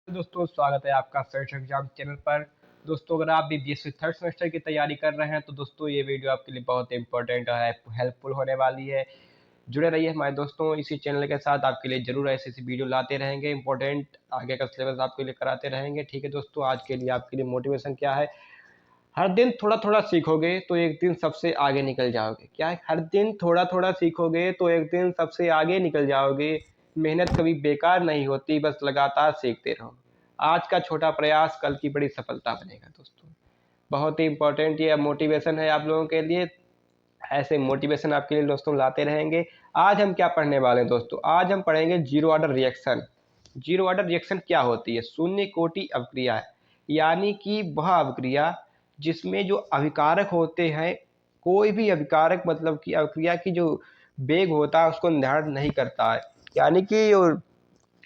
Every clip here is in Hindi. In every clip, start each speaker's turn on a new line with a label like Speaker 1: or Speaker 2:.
Speaker 1: दोस्तों स्वागत है आपका सर्च एग्जाम चैनल पर। दोस्तों अगर आप भी बीएससी थर्ड सेमेस्टर की तैयारी कर रहे हैं तो दोस्तों ये वीडियो आपके लिए बहुत इंपॉर्टेंट है, हेल्पफुल होने वाली है। जुड़े रहिए हमारे दोस्तों इसी चैनल के साथ, आपके लिए जरूर ऐसी ऐसी वीडियो लाते रहेंगे, इंपॉर्टेंट आगे का सिलेबस आपके लिए कराते रहेंगे। ठीक है दोस्तों, आज के लिए आपके लिए मोटिवेशन क्या है, हर दिन थोड़ा थोड़ा सीखोगे तो एक दिन सबसे आगे निकल जाओगे। क्या है, हर दिन थोड़ा थोड़ा सीखोगे तो एक दिन सबसे आगे निकल जाओगे। मेहनत कभी बेकार नहीं होती, बस लगातार सीखते रहो। आज का छोटा प्रयास कल की बड़ी सफलता बनेगा। दोस्तों बहुत ही इंपॉर्टेंट ये मोटिवेशन है आप लोगों के लिए, ऐसे मोटिवेशन आपके लिए दोस्तों लाते रहेंगे। आज हम क्या पढ़ने वाले हैं दोस्तों, आज हम पढ़ेंगे zero order reaction. Zero order reaction क्या होती है? शून्य कोटि अभिक्रिया है, यानी कि वह अभिक्रिया जिसमें जो अभिकारक होते हैं, कोई भी अभिकारक मतलब कि अभिक्रिया की जो वेग होता है उसको निर्धारित नहीं करता है। यानी कि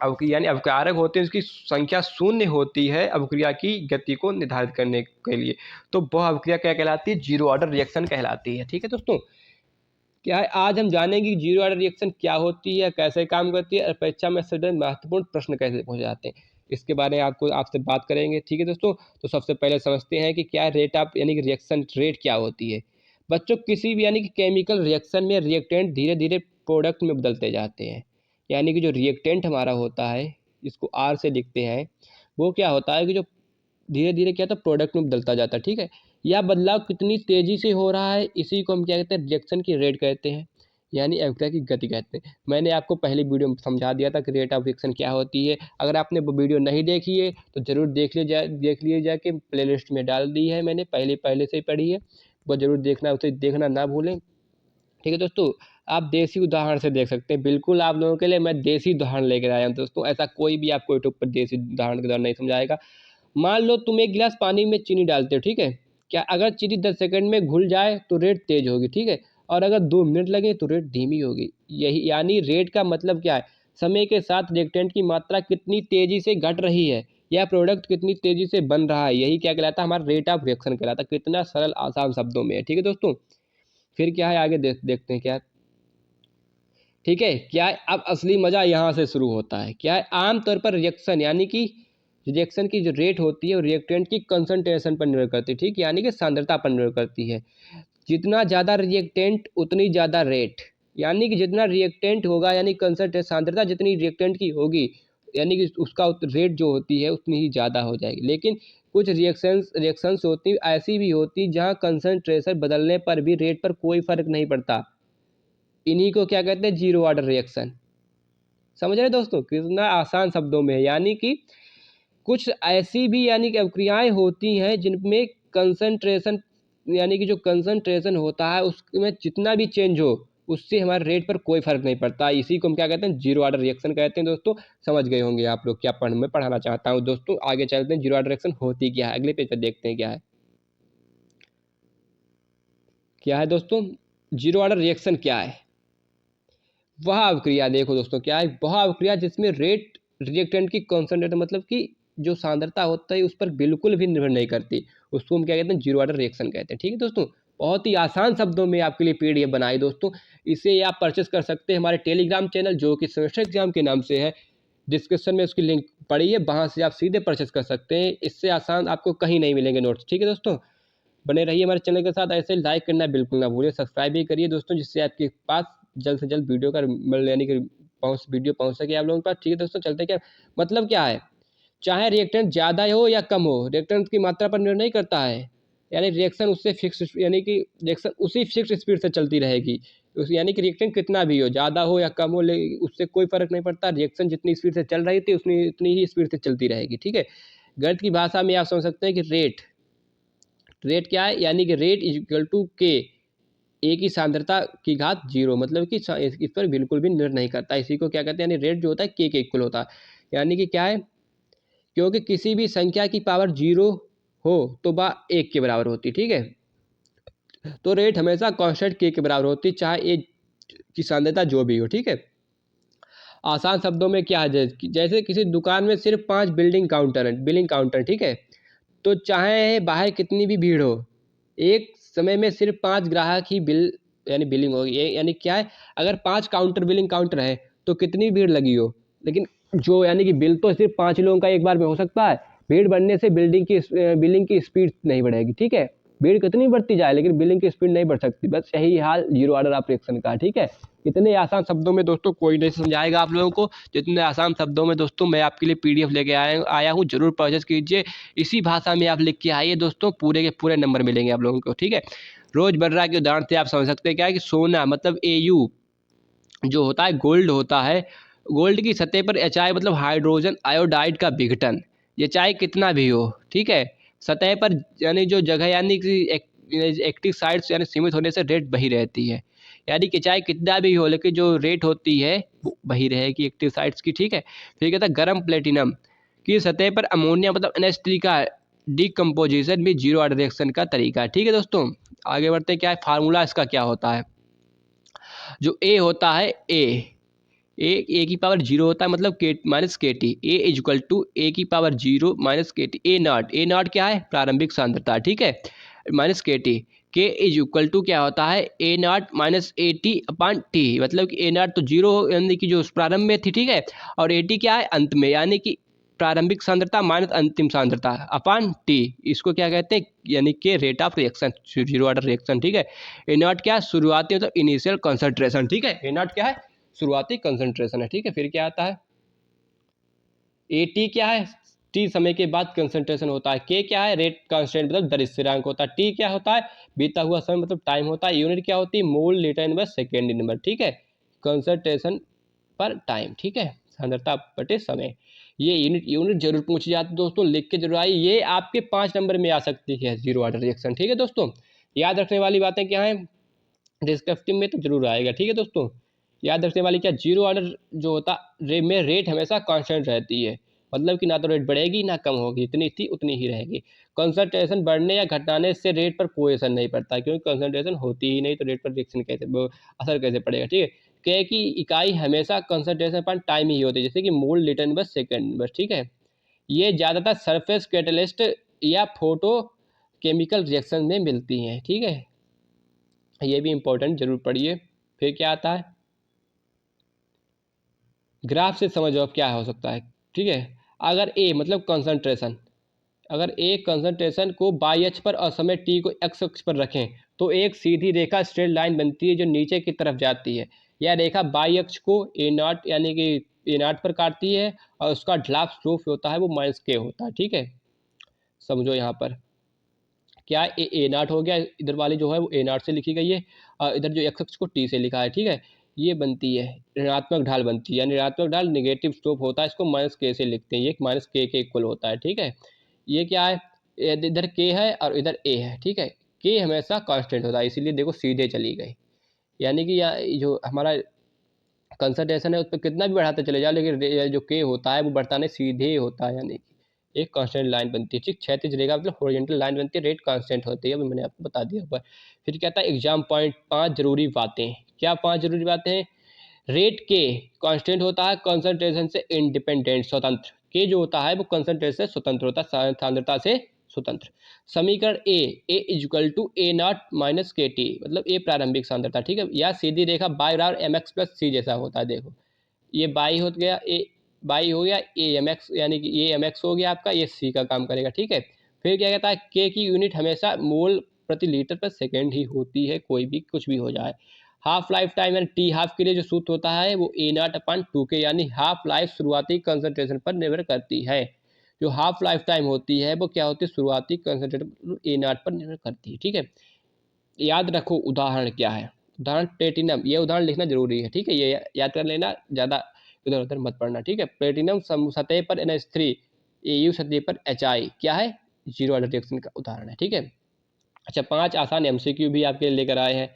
Speaker 1: अभिकारक होते हैं उसकी संख्या शून्य होती है अभिक्रिया की गति को निर्धारित करने के लिए, तो वह अभिक्रिया क्या कहलाती है? जीरो ऑर्डर रिएक्शन कहलाती है। ठीक है दोस्तों, क्या है, आज हम जानेंगे जीरो ऑर्डर रिएक्शन क्या होती है, कैसे काम करती है और परीक्षा में सबसे महत्वपूर्ण प्रश्न कैसे पूछे जाते हैं, इसके बारे में आपसे बात करेंगे। ठीक है दोस्तों, तो सबसे पहले समझते हैं कि क्या रेट ऑफ यानी कि रिएक्शन रेट क्या होती है। बच्चों, किसी भी यानी कि केमिकल रिएक्शन में रिएक्टेंट धीरे धीरे प्रोडक्ट में बदलते जाते हैं। यानी कि जो रिएक्टेंट हमारा होता है, इसको आर से लिखते हैं, वो क्या होता है कि जो धीरे धीरे क्या, तो प्रोडक्ट में बदलता जाता है। ठीक है, यह बदलाव कितनी तेजी से हो रहा है, इसी को हम क्या कहते हैं? रिएक्शन की रेट कहते हैं, यानी अभिक्रिया की गति कहते हैं। मैंने आपको पहली वीडियो में समझा दिया था कि रेट ऑफ रिएक्शन क्या होती है। अगर आपने वो वीडियो नहीं देखी है तो जरूर देख लिए जाके, प्लेलिस्ट में डाल दी है मैंने, पहले से ही पढ़ी है, वो जरूर देखना, उसे देखना ना भूलें। ठीक है दोस्तों, आप देसी उदाहरण से देख सकते हैं। बिल्कुल आप लोगों के लिए मैं देसी उदाहरण लेकर आया हूँ दोस्तों, ऐसा कोई भी आपको यूट्यूब पर देसी उदाहरण के द्वारा नहीं समझाएगा। मान लो तुम एक गिलास पानी में चीनी डालते हो, ठीक है? क्या अगर चीनी 10 सेकंड में घुल जाए तो रेट तेज होगी, ठीक है? और अगर 2 मिनट लगे तो रेट धीमी होगी। यही यानी रेट का मतलब क्या है? समय के साथ रिएक्टेंट की मात्रा कितनी तेजी से घट रही है या प्रोडक्ट कितनी तेजी से बन रहा है, यही क्या कहलाता है? हमारा रेट ऑफ रिएक्शन कहलाता है। कितना सरल आसान शब्दों में है। ठीक है दोस्तों, फिर क्या है, आगे देखते हैं क्या है। ठीक है, क्या है, अब असली मजा यहाँ से शुरू होता है। क्या है, आमतौर पर रिएक्शन यानी कि रिएक्शन की जो रेट होती है वो रिएक्टेंट की कंसंट्रेशन पर निर्भर करती है। ठीक, यानी कि सांद्रता पर निर्भर करती है। जितना ज़्यादा रिएक्टेंट उतनी ज़्यादा रेट, यानी कि जितना रिएक्टेंट होगा यानी कंसंट्रेशन सांद्रता जितनी रिएक्टेंट की होगी, यानी कि उसका रेट जो होती है उतनी ही ज़्यादा हो जाएगी। लेकिन कुछ रिएक्शंस होती ऐसी भी होती जहाँ कंसंट्रेशन बदलने पर भी रेट पर कोई फर्क नहीं पड़ता। इन्हीं को क्या कहते हैं? Zero order reaction. समझ रहे हैं दोस्तों, कितना आसान शब्दों में है। यानी कि कुछ ऐसी भी यानी कि अभिक्रियाएं होती हैं जिनमें कंसंट्रेशन यानी कि जो कंसंट्रेशन होता है उसमें जितना भी चेंज हो उससे हमारे रेट पर कोई फर्क नहीं पड़ता। इसी को हम क्या कहते हैं? जीरो ऑर्डर रिएक्शन कहते हैं। दोस्तों समझ गए होंगे आप लोग क्या मैं पढ़ाना चाहता हूँ। दोस्तों आगे चलते हैं, जीरो ऑर्डर रिएक्शन होती क्या है, अगले पेज पर देखते हैं क्या है। क्या है दोस्तों, जीरो ऑर्डर रिएक्शन क्या है? वह अभिक्रिया, देखो दोस्तों, क्या है वह अभिक्रिया जिसमें रेट रिएक्टेंट की कॉन्सेंट्रेट मतलब कि जो सांद्रता होता है उस पर बिल्कुल भी निर्भर नहीं करती, उसको हम क्या कहते हैं? जीरो ऑर्डर रिएक्शन कहते हैं। ठीक है दोस्तों, बहुत ही आसान शब्दों में आपके लिए पीडीएफ बनाई दोस्तों। इसे आप परचेस कर सकते हैं हमारे टेलीग्राम चैनल जो कि सेमेस्टर एग्जाम के नाम से है। डिस्क्रिप्शन में उसकी लिंक पड़ी है, वहाँ से आप सीधे परचेस कर सकते हैं। इससे आसान आपको कहीं नहीं मिलेंगे नोट्स। ठीक है दोस्तों, बने रहिए हमारे चैनल के साथ, ऐसे लाइक करना बिल्कुल ना भूलिए, सब्सक्राइब भी करिए दोस्तों, जिससे आपके पास जल्द से जल्द वीडियो का यानी कि वीडियो पहुंच सके आप लोगों के पास। ठीक है दोस्तों, चलते क्या मतलब क्या है, चाहे रिएक्टेंट ज़्यादा हो या कम हो, रिएक्टेंट की मात्रा पर निर्भर नहीं करता है। यानी रिएक्शन उससे फिक्स यानी कि रिएक्शन उसी फिक्स स्पीड से चलती रहेगी। यानी कि रिएक्टेंट कितना भी हो, ज़्यादा हो या कम हो, उससे कोई फर्क नहीं पड़ता। रिएक्शन जितनी स्पीड से चल रही थी उतनी ही स्पीड से चलती रहेगी। ठीक है, गणित की भाषा में आप समझ सकते हैं कि रेट क्या है, यानी कि रेट इज इक्वल टू के, ए की सांद्रता की घात 0, मतलब कि इस पर बिल्कुल भी निर्भर नहीं करता। इसी को क्या कहते हैं? यानी रेट जो होता है के इक्वल होता है। यानी कि क्या है, क्योंकि किसी भी संख्या की पावर 0 हो तो वह 1 के बराबर होती। ठीक है, तो रेट हमेशा कांस्टेंट के बराबर होती, चाहे ए की सांद्रता जो भी हो। ठीक है, आसान शब्दों में क्या है, जैसे किसी दुकान में सिर्फ 5 बिलिंग काउंटर, ठीक है, तो चाहे बाहर कितनी भी भीड़ हो, एक समय में सिर्फ 5 ग्राहक ही यानी बिलिंग होगी। यानी क्या है, अगर 5 बिलिंग काउंटर है तो कितनी भीड़ लगी हो, लेकिन जो यानी कि बिल तो सिर्फ 5 लोगों का एक बार में हो सकता है। भीड़ बढ़ने से बिलिंग की स्पीड नहीं बढ़ेगी, ठीक है। भीड़ कितनी बढ़ती जाए लेकिन बिलिंग की स्पीड नहीं बढ़ सकती, बस यही हाल जीरो ऑर्डर ऑफ रिएक्शन का, ठीक है। इतने आसान शब्दों में दोस्तों कोई नहीं समझाएगा आप लोगों को, जितने आसान शब्दों में दोस्तों मैं आपके लिए पीडीएफ लेके आया हूँ, जरूर परचेज कीजिए। इसी भाषा में आप लिख के आइए दोस्तों, पूरे के पूरे नंबर मिलेंगे आप लोगों को, ठीक है। रोजमर्रा के उदाहरण से आप समझ सकते हैं क्या है कि सोना मतलब AU जो होता है गोल्ड होता है, गोल्ड की सतह पर एचआई मतलब हाइड्रोजन आयोडाइड का विघटन, ये चाहे कितना भी हो, ठीक है। सतह पर यानी जो जगह यानी कि एक्टिव साइट्स यानी सीमित होने से रेट वही रहती है, यानी कि चाहे कितना भी हो लेकिन जो रेट होती है वो वही रहेगी एक्टिव साइट्स की, ठीक है। फिर कहता है गर्म प्लेटिनम की सतह पर अमोनिया मतलब NH3 का डिकम्पोजिशन भी जीरो ऑर्डर रिएक्शन का तरीका है, ठीक है दोस्तों। आगे बढ़ते क्या है, फार्मूला इसका क्या होता है। जो ए होता है ए की पावर जीरो होता है मतलब के minus K T, A is equal to A की power zero minus K T, A naught क्या है प्रारंभिक सांद्रता, ठीक है, माइनस के इज इक्वल टू क्या होता है A naught minus A T upon T, मतलब कि ए नॉट तो जीरो यानी कि जो प्रारंभ में थी, ठीक है, और ए टी क्या है अंत में, यानी कि प्रारंभिक सांद्रता माइनस अंतिम सांद्रता अपान टी, इसको क्या कहते हैं यानी कि rate of reaction, zero order reaction, ठीक है। ए नॉट क्या शुरुआती मतलब इनिशियल कंसंट्रेशन, ठीक है, ए नॉट क्या है शुरुआती कंसंट्रेशन है, ठीक है। फिर क्या आता है ए टी क्या है टी समय के बाद कंसंट्रेशन होता है, के क्या है रेट कांस्टेंट मतलब दर स्थिरांक होता है, टी क्या होता है बीता हुआ समय मतलब टाइम होता है, यूनिट क्या होती है मोल लीटर इनवर्स सेकेंड इनवर्स, ठीक है, कंसंट्रेशन पर टाइम, ठीक है, सांद्रता बटे समय। ये यूनिट यूनिट जरूर पूछी जाती है दोस्तों, लिख के जरूर आई, ये आपके 5 नंबर में आ सकती है जीरो ऑर्डर रिएक्शन, ठीक है दोस्तों। याद रखने वाली बातें क्या है, डिस्क्रिप्टिव में तो जरूर आएगा, ठीक है दोस्तों। याद रखने वाली क्या, जीरो ऑर्डर जो होता में रेट हमेशा कांस्टेंट रहती है, मतलब कि ना तो रेट बढ़ेगी ना कम होगी, जितनी थी उतनी ही रहेगी। कंसंट्रेशन बढ़ने या घटाने से रेट पर कोई असर नहीं पड़ता, क्योंकि कंसंट्रेशन होती ही नहीं तो रेट पर रिएक्शन कैसे असर कैसे पड़ेगा, ठीक है। क्या की इकाई हमेशा कंसंट्रेशन पर टाइम ही होती है, जैसे कि मोल लीटर बस सेकेंड बस, ठीक है। ये ज़्यादातर सरफेस कैटलिस्ट या फोटो केमिकल रिएक्शन में मिलती हैं, ठीक है, ये भी इंपॉर्टेंट जरूर पढ़िए। फिर क्या आता है, ग्राफ से समझो अब क्या हो सकता है, ठीक है। अगर ए मतलब कंसंट्रेशन, अगर ए कंसंट्रेशन को बाई अक्ष पर और समय टी को एक्स अक्ष पर रखें तो एक सीधी रेखा स्ट्रेट लाइन बनती है जो नीचे की तरफ जाती है। यह रेखा बाई अक्ष को ए नॉट यानी कि ए नॉट पर काटती है और उसका ढलान स्लोप होता है वो माइनस के होता है, ठीक है। समझो यहाँ पर क्या ए नॉट हो गया, इधर वाली जो है वो ए नॉट से लिखी गई है और इधर जो एक्स अक्ष को टी से लिखा है, ठीक है। ये बनती है ऋणात्मक ढाल बनती है, यानी ऋणात्मक ढाल निगेटिव स्लोप होता है, इसको माइनस के से लिखते हैं, ये माइनस के इक्वल होता है, ठीक है। ये क्या है, इधर के है और इधर ए है, ठीक है। के हमेशा कांस्टेंट होता है, इसीलिए देखो सीधे चली गई, यानी कि जो हमारा कंसंट्रेशन है उस पर कितना भी बढ़ाते चले जाओ लेकिन जो के होता है वो बढ़ता नहीं सीधे होता है, यानी कि एक कांस्टेंट लाइन बनती है, ठीक। क्षैतिज रेखा मतलब हॉरिजॉन्टल लाइन बनती है, रेट कांस्टेंट होती है, अभी मैंने आपको बता दिया ऊपर। फिर कहता है एग्जाम पॉइंट 5 जरूरी बातें, क्या 5 जरूरी बातें हैं, रेट के कांस्टेंट होता है कंसंट्रेशन से इंडिपेंडेंट स्वतंत्र, के जो होता है वो कंसंट्रेशन से स्वतंत्र होता है सांद्रता से स्वतंत्र। समीकरण A equal to A naught minus K T मतलब ए प्रारंभिक सांद्रता, ठीक है, या सीधी रेखा बाई बराबर एम एक्स प्लस सी जैसा होता है, देखो ये बाई हो गया ए बाई हो गया ए एम एक्स यानी कि ए एम एक्स हो गया आपका, ये सी का काम करेगा, ठीक है। फिर क्या कहता है के की यूनिट हमेशा मोल प्रति लीटर पर सेकेंड ही होती है, कोई भी कुछ भी हो जाए। हाफ लाइफ टाइम यानी टी हाफ के लिए जो सूत्र होता है वो ए नॉट अपान टू के, यानी हाफ लाइफ शुरुआती कंसंट्रेशन पर निर्भर करती है। जो हाफ लाइफ टाइम होती है वो क्या होती है शुरुआती कंसंट्रेशन ए नॉट पर निर्भर करती है, ठीक है। याद रखो उदाहरण क्या है, उदाहरण प्लेटिनम, ये उदाहरण लिखना जरूरी है, ठीक है, ये याद कर लेना, ज़्यादा इधर उधर मत पढ़ना, ठीक है। प्लेटिनम सतह पर NH3 AU सतह पर HI क्या है जीरो ऑर्डर रिएक्शन का उदाहरण है, ठीक है। अच्छा 5 आसान MCQ भी आपके लिए लेकर आए हैं,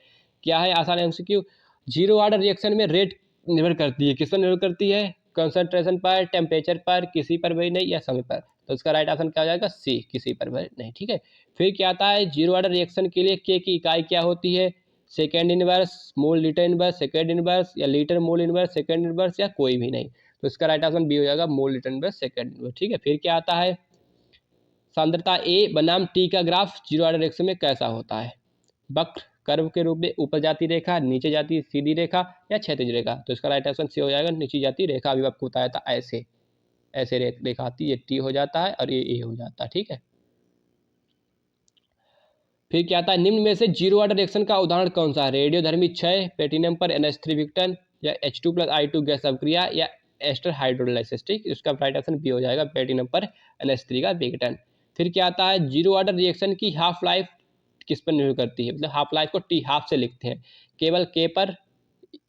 Speaker 1: क्या है आसान MCQ, जीरो ऑर्डर रिएक्शन में रेट निर्भर करती है, किस पर निर्भर करती है, कंसंट्रेशन पर, टेम्परेचर पर, किसी पर भी नहीं या समय पर, तो इसका राइट ऑप्शन क्या हो जाएगा सी, किसी पर भी नहीं, ठीक है। फिर क्या आता है जीरो ऑर्डर रिएक्शन के लिए के की इकाई क्या होती है, second inverse mole litre inverse second inverse या litre mole inverse second inverse या कोई भी नहीं, तो इसका राइट ऑप्शन बी हो जाएगा मोल लीटर इनवर्स सेकेंड इनवर्स, ठीक है। फिर क्या आता है सांद्रता ए बनाम टी का ग्राफ जीरो ऑर्डर रिएक्शन में कैसा होता है, वक्र कर्व के रूप में ऊपर जाती रेखा, नीचे जाती सीधी रेखा या क्षैतिज रेखा। तो इसका राइट ऑप्शन सी हो जाएगा, नीचे जाती रेखा। अभी आपको बताया था ऐसे ऐसे रेखा आती है, ये टी हो जाता है और ये ए हो जाता है, ठीक है। फिर क्या आता है, निम्न में से जीरो ऑर्डर रिएक्शन का उदाहरण कौन सा है? रेडियोधर्मी क्षय, प्लेटिनम पर NH3 विघटन, या H2+I2 गैस अपक्रिया, या एस्टर हाइड्रोलाइसिस। ठीक, इसका राइट ऑप्शन बी हो जाएगा, प्लेटिनम पर NH3 का विघटन। फिर क्या आता है, जीरो ऑर्डर रिएक्शन की हाफ लाइफ किस पर निर्भर करती है? मतलब हाफ लाइफ को टी हाफ से लिखते हैं, केवल के पर,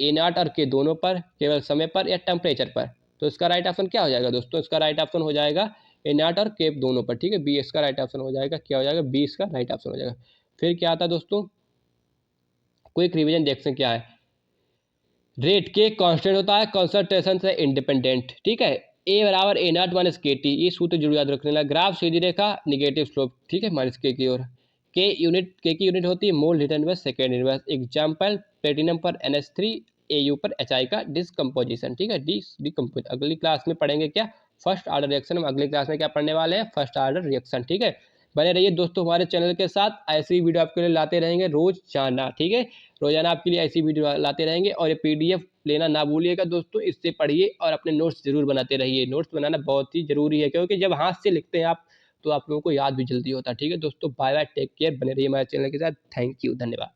Speaker 1: ए नॉट और के दोनों पर, केवल समय पर, या टेम्परेचर पर। तो इसका राइट ऑप्शन क्या हो जाएगा दोस्तों? इसका राइट ऑप्शन हो जाएगा ए नॉट और के दोनों पर, ठीक है। बी इसका राइट ऑप्शन हो जाएगा, क्या हो जाएगा? बी इसका राइट ऑप्शन हो जाएगा। फिर क्या आता है दोस्तों, क्विक रिवीजन देखते हैं क्या है। रेट के कांस्टेंट होता है, कंसंट्रेशन से इंडिपेंडेंट, ठीक है। ए बराबर ए नॉट माइनस के टी, ये सूत्र जरूर याद रखने लगा। ग्राफ सीधी रेखा, निगेटिव स्लोप, ठीक है, माइनस के की ओर। के की यूनिट होती है mole heat inverse second inverse. Example, platinum पर NH3, AU पर HI का डिस्कम्पोजिशन, ठीक है, डिकम्पोज। अगली क्लास में पढ़ेंगे क्या? First order reaction. हम अगली क्लास में क्या पढ़ने वाले हैं? फर्स्ट ऑर्डर रिएक्शन, ठीक है। बने रहिए दोस्तों हमारे चैनल के साथ, ऐसी वीडियो आपके लिए लाते रहेंगे रोजाना, ठीक है। रोजाना आपके लिए ऐसी वीडियो लाते रहेंगे। और ये PDF लेना ना भूलिएगा दोस्तों, इससे पढ़िए और अपने नोट्स जरूर बनाते रहिए। नोट्स बनाना बहुत ही जरूरी है, क्योंकि जब हाथ से लिखते हैं आप तो आप लोगों को याद भी जल्दी होता है, ठीक है दोस्तों। बाय बाय, टेक केयर, बने रहिए हमारे चैनल के साथ। थैंक यू, धन्यवाद।